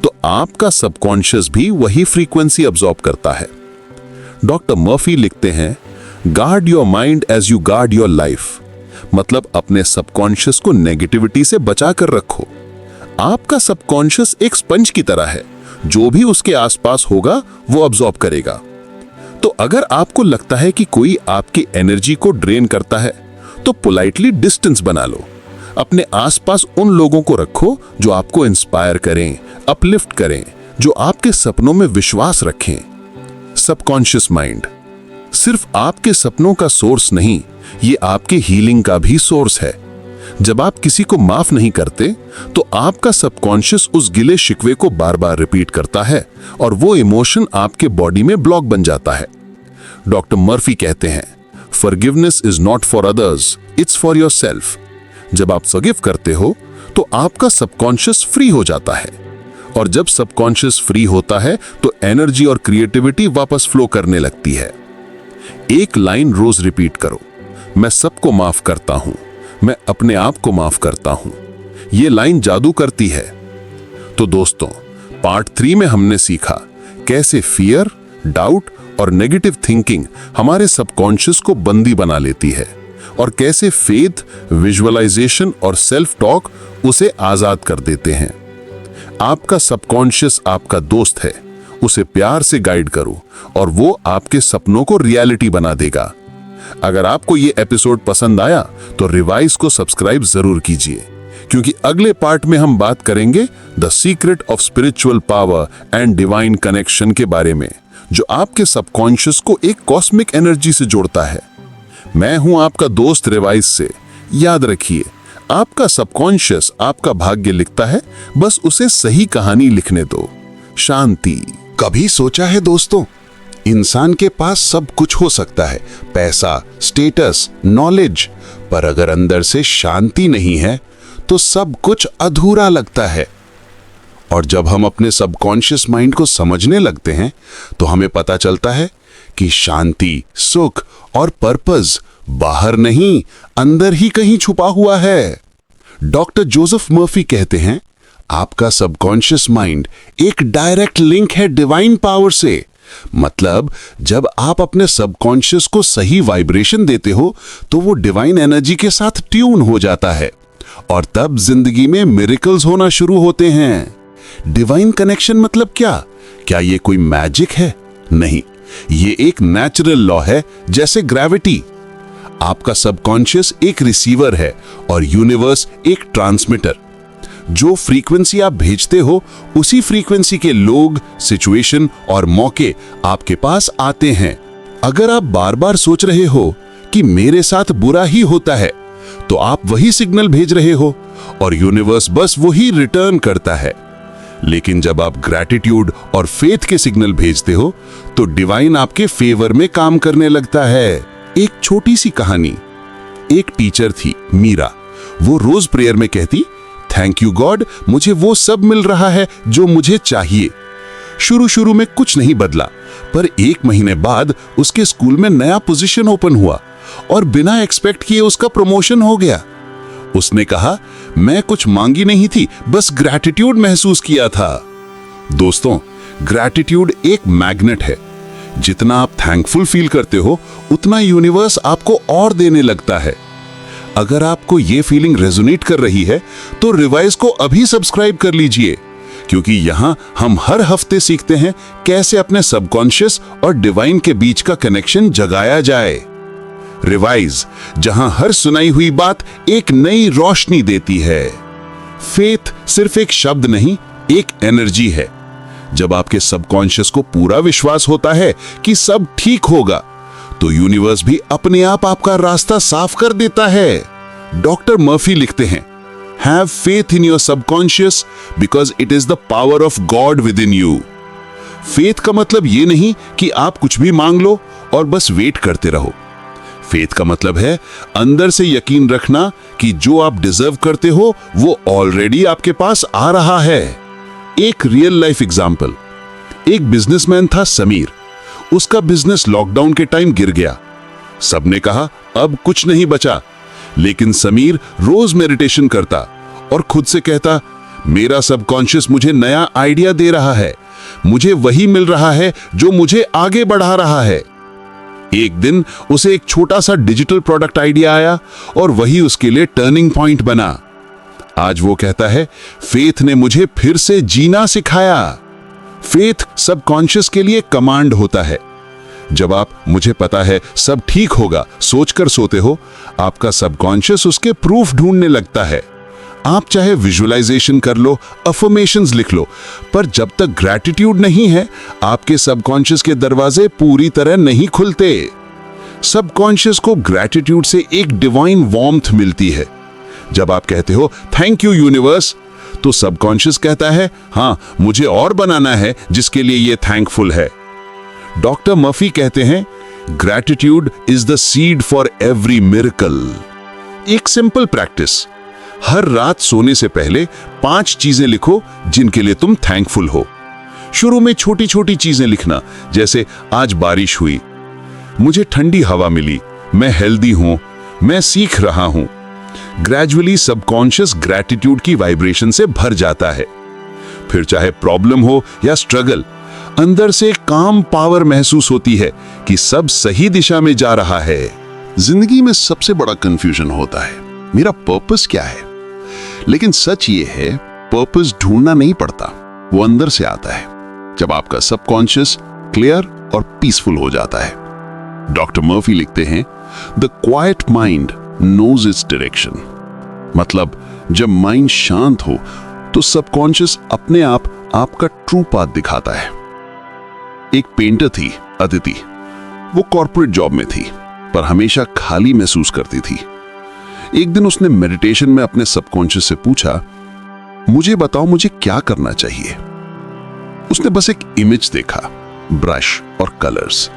तो आपका सबकॉन्शियस भी वही फ्रीक्वेंसी अब्सॉर्ब करता है। डॉक्टर मर्फी लिखते हैं, guard your mind as you guard your life, मतलब अपने सबकॉन्शियस को नेगेटिविटी से बचा कर रखो। आपका सबकॉन्शियस एक स्पंज की तरह है, जो भी उसके आसपास होगा वो अब्सॉर्ब करेगा। तो अगर आपको लगता है कि कोई आपकी एनर्जी को ड्रेन करता है, तो पोलाइटली डिस्टेंस बना लो। अपने आसपास उन लोगों को रखो जो आपको इंस्पायर करें, अपलिफ्ट करें, जो आपके सपनों में विश्वास रखें। सबकॉन्शियस माइंड सिर्फ आपके सपनों का सोर्स नहीं, ये आपके हीलिंग का भी सोर्स है। जब आप किसी को माफ नहीं करते, तो आपका सबकॉन्शियस उस गिले शिकवे को बार बार रिपीट करता है और वो इमोशन आपके बॉडी में ब्लॉक बन जाता है। डॉक्टर मर्फी कहते हैं, forgiveness is not for others, it's for yourself. जब आप फॉरगिव करते हो, तो आपका सबकॉन्शियस फ्री हो जाता है, और जब सबकॉन्शियस फ्री होता है, तो एनर्जी और क्रिएटिविटी वापस फ्लो करने लगती है। एक लाइन रोज रिपीट करो, मैं सबको माफ करता हूं, मैं अपने आप को माफ करता हूं। यह लाइन जादू करती है। तो दोस्तों, पार्ट 3 में हमने सीखा कैसे फियर, डाउट और नेगेटिव थिंकिंग हमारे सबकॉन्शियस को बंदी बना लेती है
और कैसे फेथ, विजुअलाइजेशन और सेल्फ टॉक उसे आजाद कर देते हैं। आपका सबकॉन्शियस आपका दोस्त है, उसे प्यार से गाइड करो और वो आपके सपनों को रियलिटी बना देगा। अगर आपको ये एपिसोड पसंद आया तो रिवाइज को सब्सक्राइब जरूर कीजिए, क्योंकि अगले पार्ट में हम बात करेंगे the secret of spiritual power and divine connection के बारे में, जो आपके सबकॉन्शियस को एक कॉस्मिक एनर्जी से जोड़ता है। मैं हूं आपका दोस्त रिवाइज से। याद रखिए, आपका सबकॉन्शियस आपका भाग्य लिखता है, बस उसे सही कहानी लिखने दो। शांति।
कभी सोचा है दोस्तों, इंसान के पास सब कुछ हो सकता है, पैसा, स्टेटस, नॉलेज, पर अगर अंदर से शांति नहीं है तो सब कुछ अधूरा लगता है। और जब हम अपने सबकॉन्शियस माइंड को समझने लगते हैं तो हमें पता चलता है कि शांति, सुख और पर्पस बाहर नहीं, अंदर ही कहीं छुपा हुआ है। डॉक्टर जोसेफ मर्फी कहते हैं, आपका सबकॉन्शियस माइंड एक डायरेक्ट लिंक है डिवाइन पावर से। मतलब जब आप अपने सबकॉन्शियस को सही वाइब्रेशन देते हो तो वो डिवाइन एनर्जी के साथ ट्यून हो जाता है और तब जिंदगी में मिरेकल्स होना शुरू होते हैं। डिवाइन कनेक्शन मतलब क्या? क्या ये कोई मैजिक है? नहीं, ये एक नेचुरल लॉ है, जैसे ग्रेविटी। आपका सबकॉन्शियस एक रिसीवर है और यूनिवर्स एक ट्रांसमीटर। जो फ्रीक्वेंसी आप भेजते हो, उसी फ्रीक्वेंसी के लोग, सिचुएशन और मौके आपके पास आते हैं। अगर आप बार बार सोच रहे हो कि मेरे साथ बुरा ही होता है, तो आप वही सिग्नल भेज रहे हो और यूनिवर्स बस वही रिटर्न करता है। लेकिन जब आप ग्रैटिट्यूड और फेथ के सिग्नल भेजते हो तो डिवाइन आपके फेवर में काम करने लगता है। एक छोटी सी कहानी। एक टीचर थी, मीरा। वो रोज प्रेयर में कहती, थैंक यू गॉड, मुझे वो सब मिल रहा है जो मुझे चाहिए। शुरू में कुछ नहीं बदला, पर 1 महीने बाद उसके स्कूल में नया पोजीशन ओपन हुआ और बिना एक्सपेक्ट किए उसका प्रमोशन हो गया। उसने कहा, मैं कुछ मांगी नहीं थी, बस ग्रैटिट्यूड महसूस किया था। दोस्तों, ग्रैटिट्यूड एक मैग्नेट है। जितना आप थैंकफुल फील करते हो, उतना यूनिवर्स आपको और देने लगता है। अगर आपको ये फीलिंग रेजोनेट कर रही है तो रिवाइज को अभी सब्सक्राइब कर लीजिए, क्योंकि यहां हम हर हफ्ते सीखते हैं कैसे अपने सबकॉन्शियस और डिवाइन के बीच का कनेक्शन जगाया जाए। रिवाइज, जहां हर सुनाई हुई बात एक नई रोशनी देती है। फेथ सिर्फ एक शब्द नहीं, एक एनर्जी है। जब आपके सबकॉन्शियस को पूरा विश्वास होता है कि सब ठीक होगा, तो यूनिवर्स भी अपने आप आपका रास्ता साफ कर देता है। डॉक्टर मर्फी लिखते हैं, have faith in your subconscious because it is the power of God with in you. Faith का मतलब ये नहीं कि आप कुछ भी मांग लो और बस वेट करते रहो। फेथ का मतलब है अंदर से यकीन रखना कि जो आप डिजर्व करते हो वो ऑलरेडी आपके पास आ रहा है। एक रियल लाइफ एग्जाम्पल। एक बिजनेसमैन था समीर। उसका बिजनेस लॉकडाउन के टाइम गिर गया। सबने कहा अब कुछ नहीं बचा, लेकिन समीर रोज मेडिटेशन करता और खुद से कहता, मेरा सबकॉन्शियस मुझे नया आइडिया दे रहा है, मुझे वही मिल रहा है जो मुझे आगे बढ़ा रहा है। एक दिन उसे एक छोटा सा डिजिटल प्रोडक्ट आइडिया आया और वही उसके लिए टर्निंग पॉइंट बना। आज वो कहता है, फेथ ने मुझे फिर से जीना सिखाया। फेथ सबकॉन्शियस के लिए कमांड होता है। जब आप मुझे पता है सब ठीक होगा सोचकर सोते हो, आपका सबकॉन्शियस उसके प्रूफ ढूंढने लगता है। आप चाहे विजुअलाइजेशन कर लो, अफर्मेशंस लिख लो, पर जब तक ग्रैटिट्यूड नहीं है, आपके सबकॉन्शियस के दरवाजे पूरी तरह नहीं खुलते। सबकॉन्शियस को ग्रैटिट्यूड से एक डिवाइन वार्मथ मिलती है। जब आप कहते हो थैंक यू यूनिवर्स, तो सबकॉन्शियस कहता है, हां, मुझे और बनाना है जिसके लिए ये थैंकफुल है। डॉक्टर मर्फी कहते हैं, gratitude is the seed for every miracle. एक सिंपल प्रैक्टिस, हर रात सोने से पहले 5 चीजें लिखो जिनके लिए तुम थैंकफुल हो। शुरू में छोटी छोटी चीजें लिखना, जैसे आज बारिश हुई, मुझे ठंडी हवा मिली, मैं हेल्दी हूं, मैं सीख रहा हूं। ग्रेजुअली सबकॉन्शियस ग्रैटिट्यूड की वाइब्रेशन से भर जाता है। फिर चाहे प्रॉब्लम हो या स्ट्रगल, अंदर से काम पावर महसूस होती है कि सब सही दिशा में जा रहा है। जिंदगी में सबसे बड़ा कंफ्यूजन होता है, मेरा पर्पस क्या है। लेकिन सच ये है, पर्पस ढूंढना नहीं पड़ता, वो अंदर से आता है जब आपका सबकॉन्शियस क्लियर और पीसफुल हो जाता है। डॉक्टर मर्फी लिखते हैं, the quiet mind knows its direction. मतलब जब माइंड शांत हो तो सबकॉन्शियस अपने आप आपका ट्रू पाथ दिखाता है। एक पेंटर थी अदिति, वो कॉर्पोरेट जॉब में थी पर हमेशा खाली महसूस करती थी। एक दिन उसने मेडिटेशन में अपने सबकॉन्शियस से पूछा, मुझे बताओ मुझे क्या करना चाहिए। उसने बस एक इमेज देखा, ब्रश और कलर्स।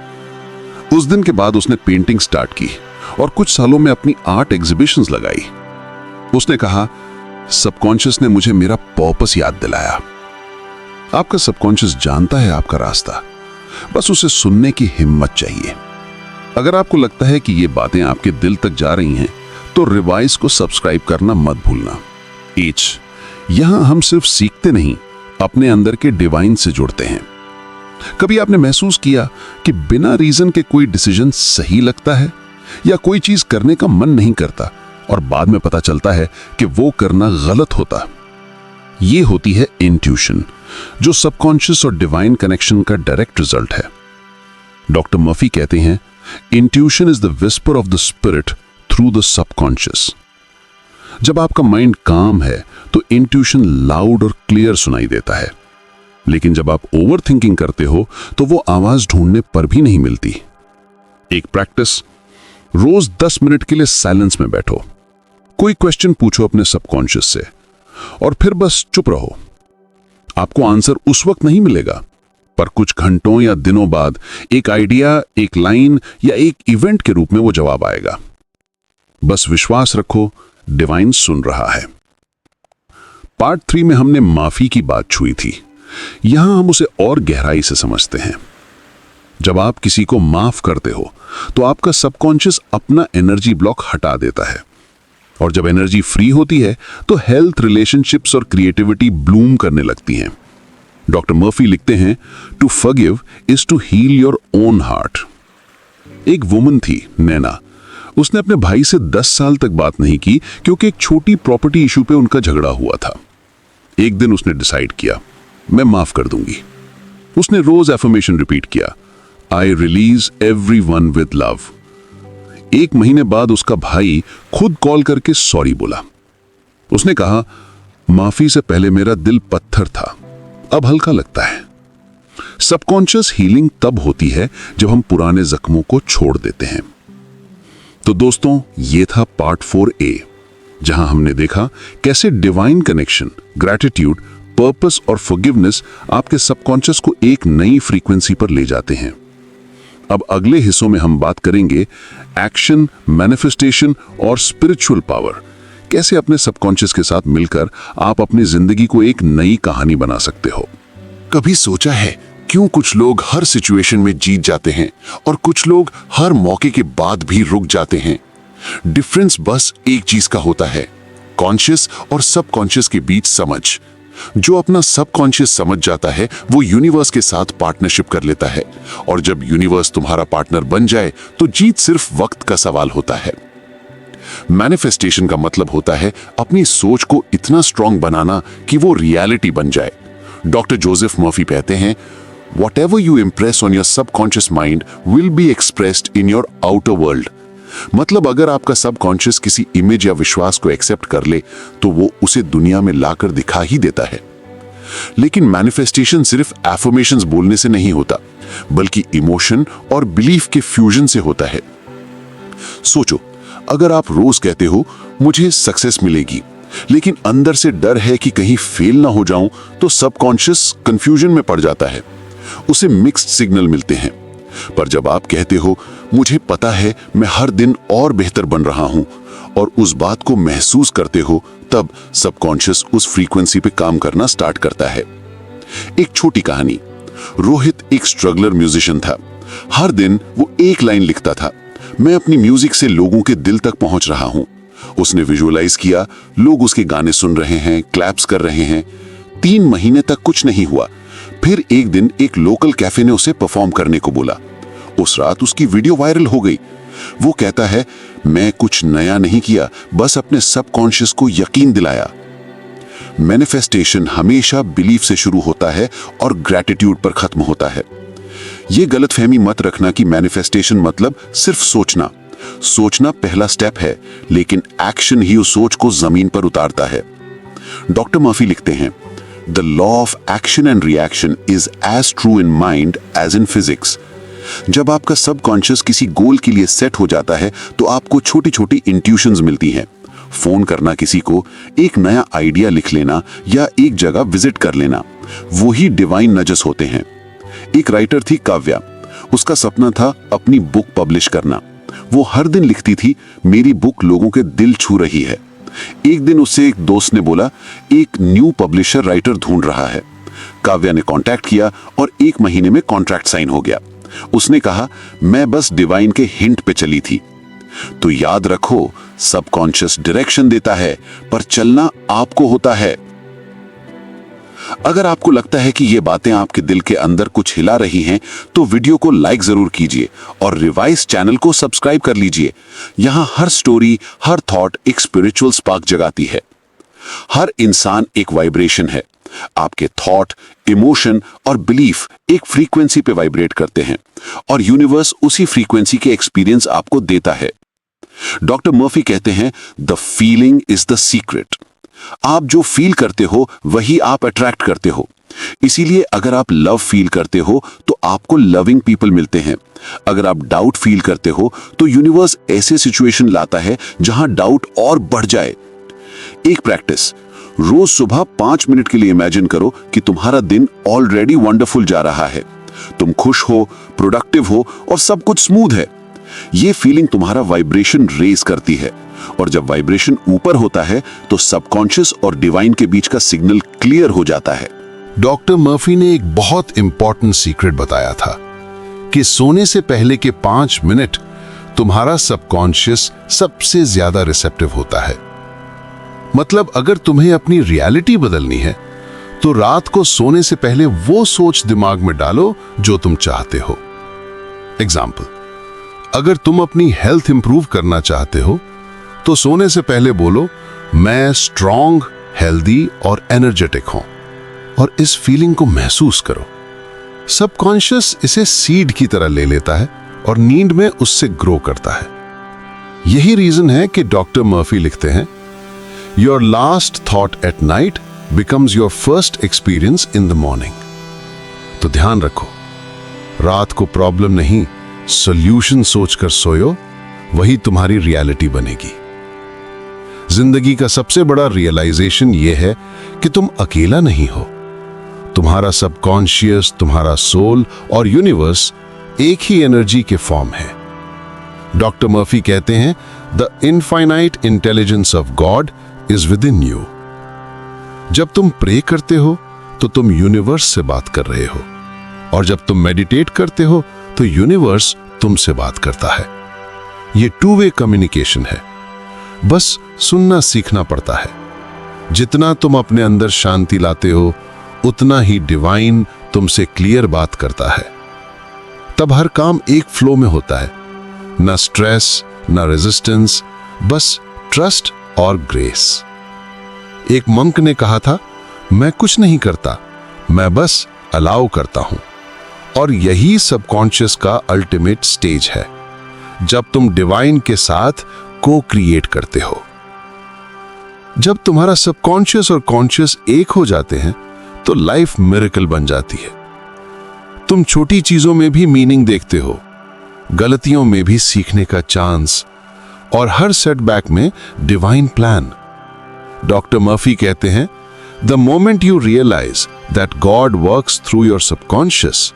उस दिन के बाद उसने पेंटिंग स्टार्ट की और कुछ सालों में अपनी आर्ट एग्जीबिशंस लगाई। उसने कहा, सबकॉन्शियस ने मुझे मेरा पर्पस याद दिलाया। आपका सबकॉन्शियस जानता है आपका रास्ता, बस उसे सुनने की हिम्मत चाहिए। अगर आपको लगता है कि ये बातें आपके दिल तक जा रही हैं, तो रिवाइज को सब्सक्राइब करना मत भूलना। यहां हम सिर्फ सीखते नहीं, अपने अंदर के डिवाइन से जुड़ते हैं। कभी आपने महसूस किया कि बिना रीजन के कोई डिसीजन सही लगता है या कोई चीज करने का मन नहीं करता और बाद में पता चलता है कि वो करना गलत होता। ये होती है इंट्यूशन, जो सबकॉन्शियस और डिवाइन कनेक्शन का डायरेक्ट रिजल्ट है। डॉक्टर मर्फी कहते हैं, intuition is the whisper of the spirit through the subconscious. जब आपका माइंड काम है तो इंट्यूशन लाउड और क्लियर सुनाई देता है, लेकिन जब आप ओवर थिंकिंग करते हो तो वो आवाज ढूंढने पर भी नहीं मिलती। एक प्रैक्टिस, रोज 10 मिनट के लिए साइलेंस में बैठो, कोई क्वेश्चन पूछो अपने सबकॉन्शियस से और फिर बस चुप रहो। आपको आंसर उस वक्त नहीं मिलेगा, पर कुछ घंटों या दिनों बाद एक आइडिया, एक लाइन या एक इवेंट के रूप में वो जवाब आएगा। बस विश्वास रखो, डिवाइन सुन रहा है। पार्ट 3 में हमने माफी की बात छुई थी। यहां हम उसे और गहराई से समझते हैं। जब आप किसी को माफ करते हो तो आपका सबकॉन्शियस अपना एनर्जी ब्लॉक हटा देता है, और जब एनर्जी फ्री होती है तो हेल्थ, रिलेशनशिप्स और क्रिएटिविटी ब्लूम करने लगती हैं। डॉक्टर मर्फी लिखते हैं, to forgive is to heal your own heart. एक वुमन थी नैना, उसने अपने भाई से 10 साल तक बात नहीं की क्योंकि एक छोटी प्रॉपर्टी इशू पे उनका झगड़ा हुआ था। एक दिन उसने डिसाइड किया, मैं माफ कर दूंगी। उसने रोज एफर्मेशन रिपीट किया, I release everyone with love. 1 महीने बाद उसका भाई खुद कॉल करके सॉरी बोला। उसने कहा, माफी से पहले मेरा दिल पत्थर था, अब हल्का लगता है। सबकॉन्शियस हीलिंग तब होती है जब हम पुराने जख्मों को छोड़ देते हैं। तो दोस्तों, ये था पार्ट 4A, जहां हमने देखा कैसे डिवाइन कनेक्शन, ग्रैटिट्यूड, पर्पस और फॉरगिवनेस आपके सबकॉन्शियस को एक नई फ्रीक्वेंसी पर ले जाते हैं। अब अगले हिस्सों में हम बात करेंगे एक्शन, मैनिफेस्टेशन और स्पिरिचुअल पावर। कैसे अपने सबकॉन्शियस के साथ मिलकर आप अपनी जिंदगी को एक नई कहानी बना सकते हो। कभी सोचा है क्यों कुछ लोग हर सिचुएशन में जीत जाते हैं और कुछ लोग हर मौके के बाद भी रुक जाते हैं? डिफरेंस बस एक चीज का होता है, कॉन्शियस और सबकॉन्शियस के बीच समझ। जो अपना सबकॉन्शियस समझ जाता है वो यूनिवर्स के साथ पार्टनरशिप कर लेता है, और जब यूनिवर्स तुम्हारा पार्टनर बन जाए तो जीत सिर्फ वक्त का सवाल होता है। मैनिफेस्टेशन का मतलब होता है अपनी सोच को इतना स्ट्रांग बनाना कि वो रियलिटी बन जाए। डॉक्टर जोसेफ मर्फी कहते हैं, Whatever you impress on your subconscious mind will be expressed in your outer world। मतलब अगर आपका सबकॉन्शियस किसी इमेज या विश्वास को एक्सेप्ट कर ले तो वो उसे दुनिया में लाकर दिखा ही देता है। लेकिन मैनिफेस्टेशन सिर्फ एफर्मेशंस बोलने से नहीं होता, बल्कि इमोशन और बिलीफ के फ्यूजन से होता है। सोचो, अगर आप रोज कहते हो मुझे सक्सेस मिलेगी, लेकिन अंदर से डर है कि कहीं फेल ना हो जाऊं, तो सबकॉन्शियस कंफ्यूजन में पड़ जाता है, उसे मिक्स्ड सिग्नल मिलते हैं। पर जब आप कहते हो मुझे पता है मैं हर दिन और बेहतर बन रहा हूं, और उस बात को महसूस करते हो, तब सबकॉन्शियस उस फ्रीक्वेंसी पे काम करना स्टार्ट करता है। एक छोटी कहानी, रोहित एक स्ट्रगलर म्यूजिशियन था। हर दिन वो एक लाइन लिखता था, मैं अपनी म्यूजिक से लोगों के दिल तक पहुंच रहा हूं। उसने विजुअलाइज किया, लोग उसके गाने सुन रहे हैं, क्लैप्स कर रहे हैं। 3 महीने तक कुछ नहीं हुआ। फिर एक दिन एक लोकल कैफे ने उसे परफॉर्म करने को बोला। उस रात उसकी वीडियो वायरल हो गई।
वो कहता है, मैं कुछ नया नहीं किया, बस अपने सबकॉन्शियस को यकीन दिलाया। मैनिफेस्टेशन हमेशा बिलीफ से शुरू होता है और ग्रैटिट्यूड पर खत्म होता है। ये गलतफहमी मत रखना कि मैनिफेस्टेशन मतलब सिर्फ सोचना। सोचना पहला स्टेप है, लेकिन एक्शन ही उस सोच को जमीन पर उतारता है। डॉक्टर मर्फी लिखते हैं, the law of action and reaction is as true in mind as in physics. जब आपका सबकॉन्शियस किसी गोल के लिए सेट हो जाता है तो आपको छोटी छोटी इंट्यूशंस मिलती हैं। फोन करना किसी को, एक नया आइडिया लिख लेना या एक जगह विजिट कर लेना, वो ही डिवाइन नजस होते हैं। एक राइटर थी काव्या, उसका सपना था अपनी बुक पब्लिश करना। वो हर दिन लिखती थी, मेरी बुक लोगों के दिल छू रही है। एक दिन उससे एक दोस्त ने बोला, एक न्यू पब्लिशर राइटर ढूंढ रहा है। काव्या ने कांटेक्ट किया और 1 महीने में कॉन्ट्रैक्ट साइन हो गया। उसने कहा, मैं बस डिवाइन के हिंट पे चली थी। तो याद रखो, सबकॉन्शियस डायरेक्शन देता है, पर चलना आपको होता है। अगर आपको लगता है कि ये बातें आपके दिल के अंदर कुछ हिला रही हैं, तो वीडियो को लाइक जरूर कीजिए और रिवाइज चैनल को सब्सक्राइब कर लीजिए। यहां हर स्टोरी, हर थॉट एक स्पिरिचुअल स्पार्क जगाती है। हर इंसान एक वाइब्रेशन है। आपके थॉट, इमोशन और बिलीफ एक फ्रीक्वेंसी पे वाइब्रेट करते हैं और यूनिवर्स उसी फ्रीक्वेंसी के एक्सपीरियंस आपको देता है। डॉक्टर मर्फी कहते हैं, the feeling is the secret. आप जो फील करते हो वही आप अट्रैक्ट करते हो। इसीलिए अगर आप लव फील करते हो तो आपको लविंग पीपल मिलते हैं। अगर आप डाउट फील करते हो तो यूनिवर्स ऐसे सिचुएशन लाता है जहां डाउट और बढ़ जाए। एक प्रैक्टिस, रोज सुबह 5 मिनट के लिए इमेजिन करो कि तुम्हारा दिन ऑलरेडी वंडरफुल जा रहा है। तुम खुश हो, प्रोडक्टिव हो और सब कुछ स्मूथ है। ये फीलिंग तुम्हारा वाइब्रेशन रेज करती है और जब वाइब्रेशन ऊपर होता है तो सबकॉन्शियस और डिवाइन के बीच का सिग्नल क्लियर हो जाता है।
डॉक्टर मर्फी ने एक बहुत इंपॉर्टेंट सीक्रेट बताया था कि सोने से पहले के 5 मिनट तुम्हारा सबकॉन्शियस सबसे ज्यादा रिसेप्टिव होता है। मतलब अगर तुम्हें अपनी रियलिटी बदलनी है तो रात को सोने से पहले वो सोच दिमाग में डालो जो तुम चाहते हो। एग्जाम्पल, अगर तुम अपनी हेल्थ इंप्रूव करना चाहते हो तो सोने से पहले बोलो, मैं स्ट्रॉन्ग, हेल्दी और एनर्जेटिक हूं, और इस फीलिंग को महसूस करो। सबकॉन्शियस इसे सीड की तरह ले लेता है और नींद में उससे ग्रो करता है। यही रीजन है कि डॉक्टर मर्फी लिखते हैं, your last thought at night becomes your first experience in the morning. तो ध्यान रखो, रात को प्रॉब्लम नहीं, सॉल्यूशन सोचकर सोयो, वही तुम्हारी रियलिटी बनेगी। जिंदगी का सबसे बड़ा रियलाइजेशन यह है कि तुम अकेला नहीं हो। तुम्हारा सबकॉन्शियस, तुम्हारा सोल और यूनिवर्स एक ही एनर्जी के फॉर्म है। डॉक्टर मर्फी कहते हैं, the infinite intelligence of God is with in you. जब तुम प्रे करते हो तो तुम यूनिवर्स से बात कर रहे हो, और जब तुम मेडिटेट करते हो तो यूनिवर्स तुमसे बात करता है। ये 2 वे कम्युनिकेशन है, बस सुनना सीखना पड़ता है। जितना तुम अपने अंदर शांति लाते हो उतना ही डिवाइन तुमसे क्लियर बात करता है। तब हर काम एक फ्लो में होता है, ना स्ट्रेस, ना रेजिस्टेंस, बस ट्रस्ट और ग्रेस। एक मंक ने कहा था, मैं कुछ नहीं करता, मैं बस अलाउ करता हूं। और यही सबकॉन्शियस का अल्टीमेट स्टेज है, जब तुम डिवाइन के साथ को क्रिएट करते हो। जब तुम्हारा सबकॉन्शियस और कॉन्शियस एक हो जाते हैं तो लाइफ मिरेकल बन जाती है। तुम छोटी चीजों में भी मीनिंग देखते हो, गलतियों में भी सीखने का चांस, और हर सेटबैक में डिवाइन प्लान। डॉक्टर मर्फी कहते हैं, the moment you realize that God works through your subconscious,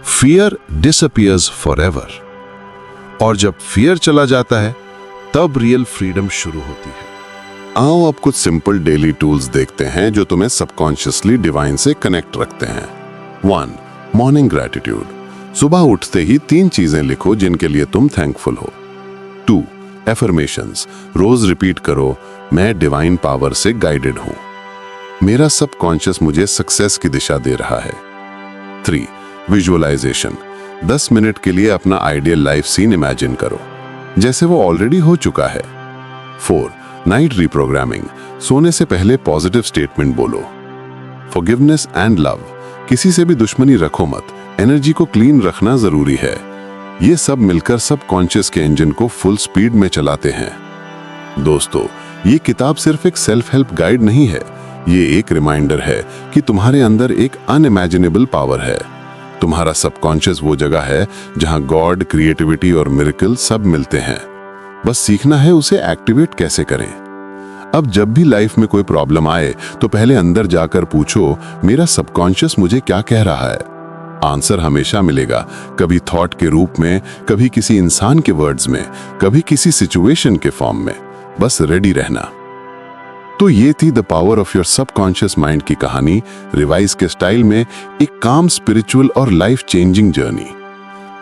fear disappears forever. और जब फियर चला जाता है तब रियल फ्रीडम शुरू होती है।
आओ अब कुछ सिंपल डेली टूल्स देखते हैं जो तुम्हें सबकॉन्शियसली डिवाइन से कनेक्ट रखते हैं। 1. Morning gratitude. सुबह उठते ही 3 चीजें लिखो जिनके लिए तुम थैंकफुल हो। 2. एफर्मेशंस। रोज रिपीट करो, मैं डिवाइन पावर से गाइडेड हूं, मेरा सबकॉन्शियस मुझे सक्सेस की दिशा दे रहा है। 3. विजुअलाइजेशन। 10 मिनट के लिए अपना आइडियल लाइफ सीन इमेजिन करो।
जैसे वो ऑलरेडी हो चुका है। 4. नाइट रिप्रोग्रामिंग, सोने से पहले पॉजिटिव स्टेटमेंट बोलो। फॉरगिवनेस एंड लव, किसी से भी दुश्मनी रखो मत, एनर्जी को क्लीन रखना जरूरी है। ये सब मिलकर सबकॉन्शियस के इंजन को फुल स्पीड में चलाते हैं। दोस्तों, ये किताब सिर्फ एक सेल्फ हेल्प गाइड नहीं है, ये एक रिमाइंडर है कि तुम्हारे अंदर एक अनइमेजिनेबल पावर है। तुम्हारा सबकॉन्शियस वो जगह है जहां गॉड, क्रिएटिविटी और मिरेकल सब मिलते हैं। बस सीखना है उसे एक्टिवेट कैसे करें। अब जब भी लाइफ में कोई प्रॉब्लम आए तो पहले अंदर जाकर पूछो, मेरा सबकॉन्शियस मुझे क्या कह रहा है। आंसर हमेशा मिलेगा, कभी थॉट के रूप में, कभी किसी इंसान के वर्ड्स में, कभी किसी सिचुएशन के फॉर्म में। बस रेडी रहना। तो ये थी the power of your subconscious mind की कहानी, रिवाइज के स्टाइल में एक काम, स्पिरिचुअल और लाइफ चेंजिंग जर्नी।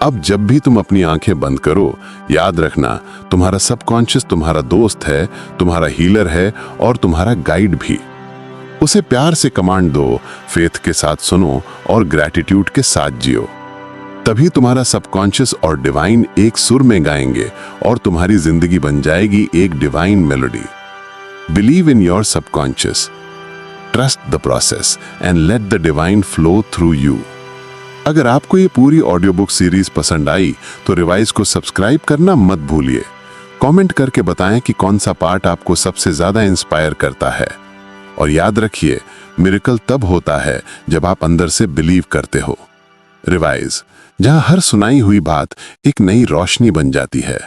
अब जब भी तुम अपनी आंखें बंद करो, याद रखना, तुम्हारा सबकॉन्शियस तुम्हारा दोस्त है, तुम्हारा हीलर है और तुम्हारा गाइड भी। उसे प्यार से कमांड दो, फेथ के साथ सुनो और ग्रैटिट्यूड के साथ जियो। तभी तुम्हारा सबकॉन्शियस और डिवाइन एक सुर में गाएंगे और तुम्हारी जिंदगी बन जाएगी एक divine melody. Believe in your subconscious, trust the process and let the divine flow through you. अगर आपको ये पूरी ऑडियो बुक सीरीज पसंद आई तो रिवाइज को सब्सक्राइब करना मत भूलिए। कमेंट करके बताएं कि कौन सा पार्ट आपको सबसे ज्यादा इंस्पायर करता है। और याद रखिए, मिरेकल तब होता है जब आप अंदर से बिलीव करते हो। रिवाइज, जहां हर सुनाई हुई बात एक नई रोशनी बन जाती है।